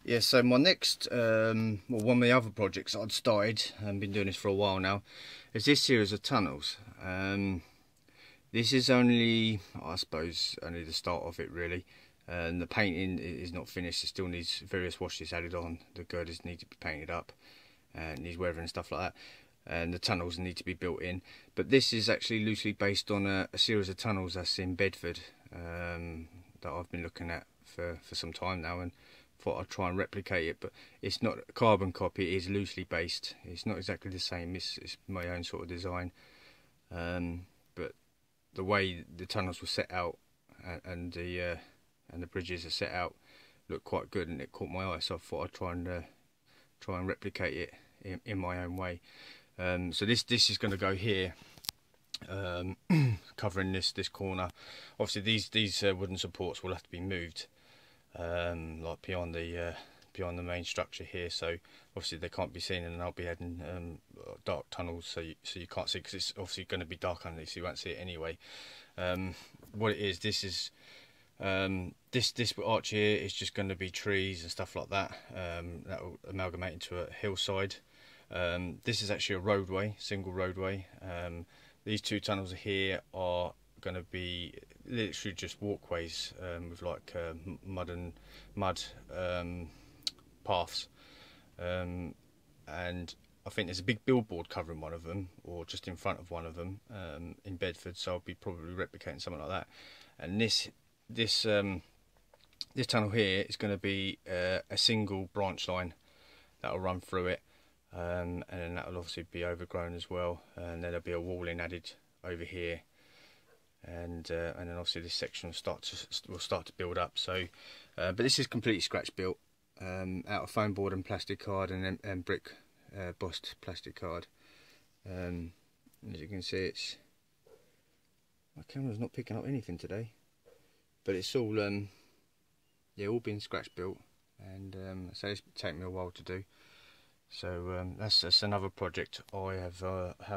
Yeah, so my next, well, one of the other projects I'd started, and been doing this for a while now, is this series of tunnels. This is only, I suppose, only the start of it really. And the painting is not finished. It still needs various washes added on. The girders need to be painted up, and needs weathering and stuff like that. And the tunnels need to be built in. But this is actually loosely based on a series of tunnels that's in Bedford, that I've been looking at for some time now, and thought I'd try and replicate it. But it's not a carbon copy. It is loosely based. It's not exactly the same. It's my own sort of design. But the way the tunnels were set out and the bridges are set out looked quite good, and it caught my eye. So I thought I'd try and replicate it in my own way. So this is going to go here, covering this corner. Obviously these wooden supports will have to be moved, like beyond the main structure here. So obviously they can't be seen, and I'll be heading dark tunnels, so you can't see, because it's obviously going to be dark underneath, so you won't see it anyway. What it is, this is this arch here is just going to be trees and stuff like that. That will amalgamate into a hillside. This is actually a roadway, single roadway. These two tunnels here are going to be literally just walkways, with like mud paths, and I think there's a big billboard covering one of them, or just in front of one of them, in Bedford. So I'll be probably replicating something like that. And this tunnel here is going to be a single branch line that will run through it. And then that will obviously be overgrown as well, and then there'll be a walling added over here, and then obviously this section will start to build up. So, but this is completely scratch built, out of foam board and plastic card, and brick bossed plastic card. As you can see, my camera's not picking up anything today, but it's all yeah, all been scratch built, and so it's taken me a while to do. So that's another project I have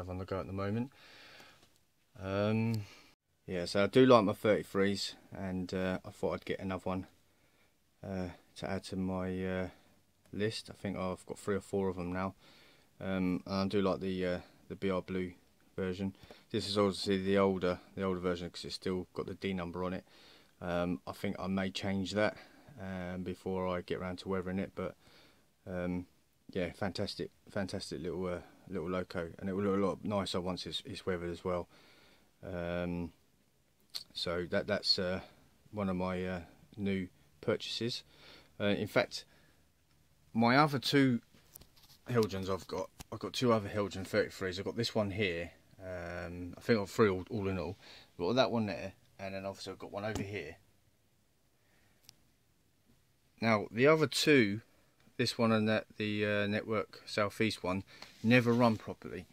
on the go at the moment. Yeah, so I do like my 33s, and I thought I'd get another one to add to my list. I think I've got 3 or 4 of them now. And I do like the BR Blue version. This is obviously the older version, because it's still got the D number on it. I think I may change that before I get around to weathering it, but yeah, fantastic little loco, and it will look a lot nicer once it's weathered as well. So that's one of my new purchases. In fact, my other 2 Helgens I've got 2 other Helgen 33s. I've got this one here. I think I've got 3 all in all. I've got that one there, and then obviously I've got one over here. Now the other 2, this one and the Network Southeast one, never run properly.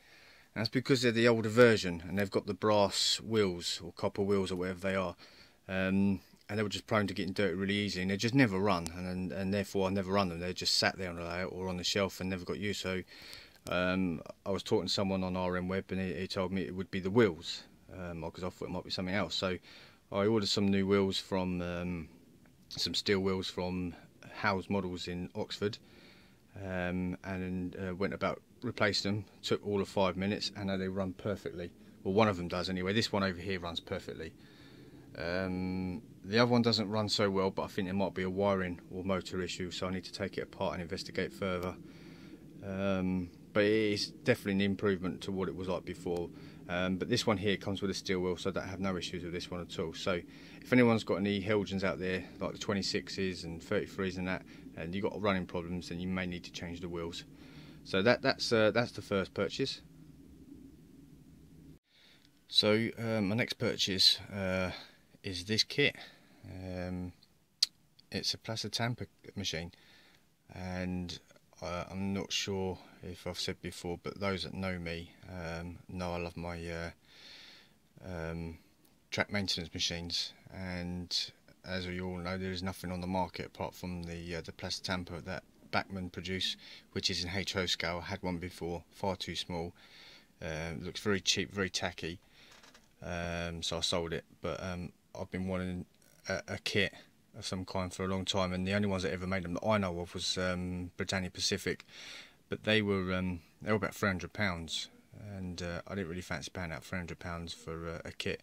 And that's because they're the older version, and they've got the brass wheels or copper wheels or whatever they are, and they were just prone to getting dirty really easily, and they just never run, and therefore I never run them. They just sat there on the layout or on the shelf and never got used. So I was talking to someone on RM Web, and he told me it would be the wheels, because I thought it might be something else. So I ordered some new wheels from some steel wheels from Howe's Models in Oxford, and went about replacing them. Took all of 5 minutes, and they run perfectly. Well, one of them does anyway. This one over here runs perfectly. The other one doesn't run so well, but I think there might be a wiring or motor issue, so I need to take it apart and investigate further. But it is definitely an improvement to what it was like before. But this one here comes with a steel wheel, so I don't have no issues with this one at all. So if anyone's got any Helgens out there, like the 26s and 33s and that, and you've got running problems, then you may need to change the wheels. So that's the first purchase. So my next purchase is this kit. It's a Plasser tamper machine, and I'm not sure if I've said before, but those that know me know I love my track maintenance machines, and as we all know, there is nothing on the market apart from the Plasser tamper that Bachmann produce, which is in HO scale. I had one before, far too small. Looks very cheap, very tacky, so I sold it. But I've been wanting a kit some kind for a long time, and the only ones that ever made them that I know of was Britannia Pacific, but they were about £300, and I didn't really fancy paying out £300 for a kit.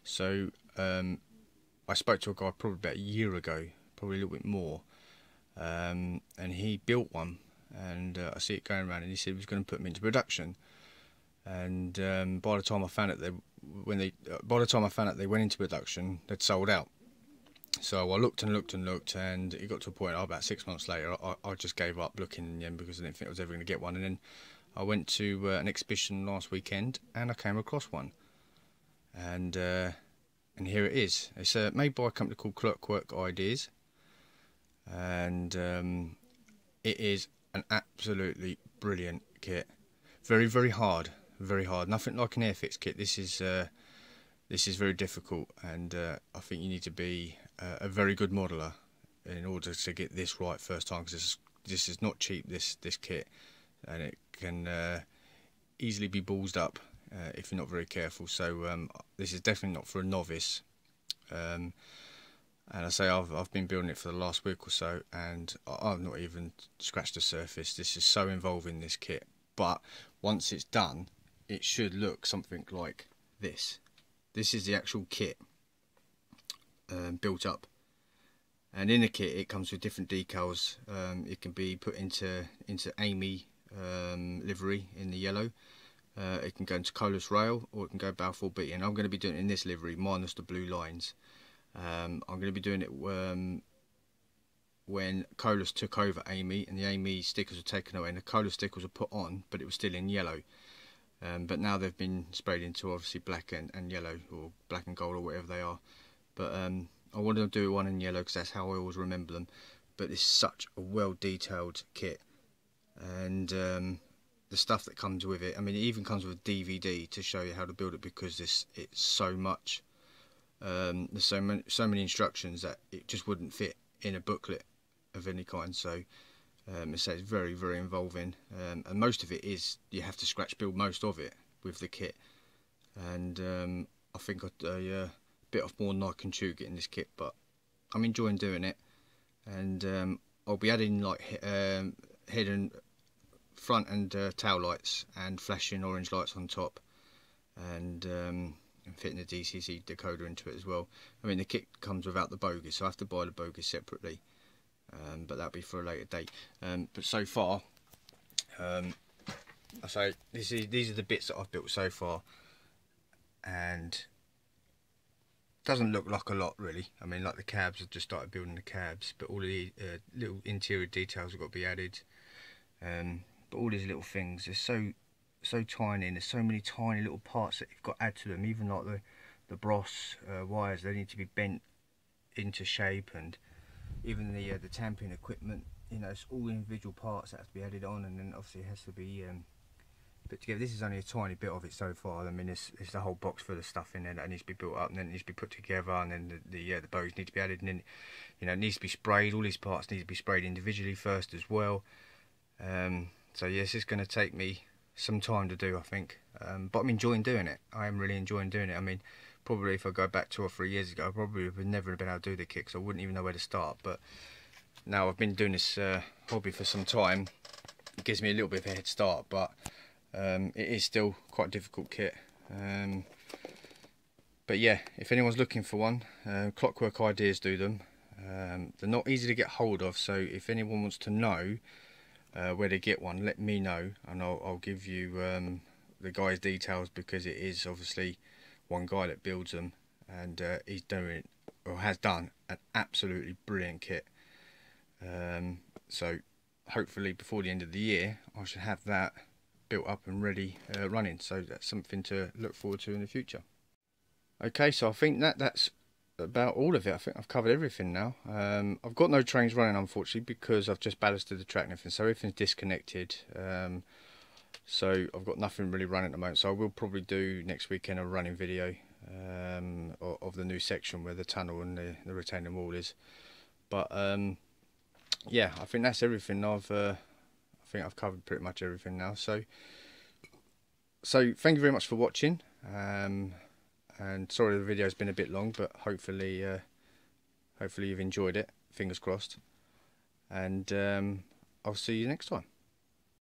So I spoke to a guy probably about a year ago, probably a little bit more, and he built one, and I see it going around, and he said he was going to put them into production. And by the time I found out they went into production, they'd sold out. So I looked and looked and looked, and it got to a point about 6 months later I just gave up looking in the end, because I didn't think I was ever going to get one. And then I went to an exhibition last weekend, and I came across one, and here it is. It's made by a company called Clockwork Ideas, and it is an absolutely brilliant kit. Very, very hard, very hard. Nothing like an Airfix kit. This is very difficult, and I think you need to be a very good modeller in order to get this right first time, because this is not cheap, this kit, and it can easily be ballsed up if you're not very careful. So this is definitely not for a novice, and I say I've been building it for the last week or so, and I've not even scratched the surface. This is so involving, this kit, but once it's done, it should look something like this. This is the actual kit built up, and in the kit it comes with different decals. It can be put into Amy livery in the yellow. It can go into Colas rail, or it can go Balfour Beatty, and I'm going to be doing it in this livery minus the blue lines. I'm going to be doing it when Colas took over Amy, and the Amy stickers were taken away and the Colas stickers were put on, but it was still in yellow. But now they've been sprayed into obviously black and yellow, or black and gold, or whatever they are. But I wanted to do one in yellow because that's how I always remember them. But it's such a well detailed kit, and the stuff that comes with it. I mean, it even comes with a DVD to show you how to build it, because it's so much. There's so many instructions that it just wouldn't fit in a booklet of any kind. So it's very, very involving, and most of it is you have to scratch build most of it with the kit. And I think I'd a bit off more than I can chew getting this kit, but I'm enjoying doing it. And I'll be adding like head and front and tail lights, and flashing orange lights on top, and fitting the DCC decoder into it as well. I mean, the kit comes without the bogies, so I have to buy the bogies separately, but that'll be for a later date. But so far, I say these are the bits that I've built so far, and doesn't look like a lot really. I mean, like the cabs, I've just started building the cabs, but all the little interior details have got to be added. But all these little things, they're so tiny, and there's so many tiny little parts that you've got to add to them. Even like the Bros wires, they need to be bent into shape, and even the tampering equipment, you know, it's all individual parts that have to be added on, and then obviously it has to be put together. This is only a tiny bit of it so far. I mean, it's the whole box full of stuff in there that needs to be built up, and then it needs to be put together, and then the bows need to be added, and then, you know, it needs to be sprayed. All these parts need to be sprayed individually first as well. So yes, it's going to take me some time to do, I think, but I'm enjoying doing it. I am really enjoying doing it. I mean, probably if I go back 2 or 3 years ago, I probably would never have been able to do the kicks. I wouldn't even know where to start. But now I've been doing this hobby for some time, it gives me a little bit of a head start, but it is still quite a difficult kit. But yeah, if anyone's looking for one, Clockwork Ideas do them. They're not easy to get hold of, so if anyone wants to know where to get one, let me know, and I'll give you the guy's details, because it is obviously one guy that builds them, and he's doing, or has done, an absolutely brilliant kit. So hopefully before the end of the year I should have that built up and ready running, so that's something to look forward to in the future. Okay, so I think that's about all of it. I think I've covered everything now. I've got no trains running, unfortunately, because I've just ballasted the track and everything, so everything's disconnected. So I've got nothing really running at the moment, so I will probably do next weekend a running video of the new section where the tunnel and the retaining wall is. But yeah, I think that's everything. I think I've covered pretty much everything now. So thank you very much for watching. And sorry the video's been a bit long, but hopefully Hopefully you've enjoyed it, fingers crossed, and I'll see you next time.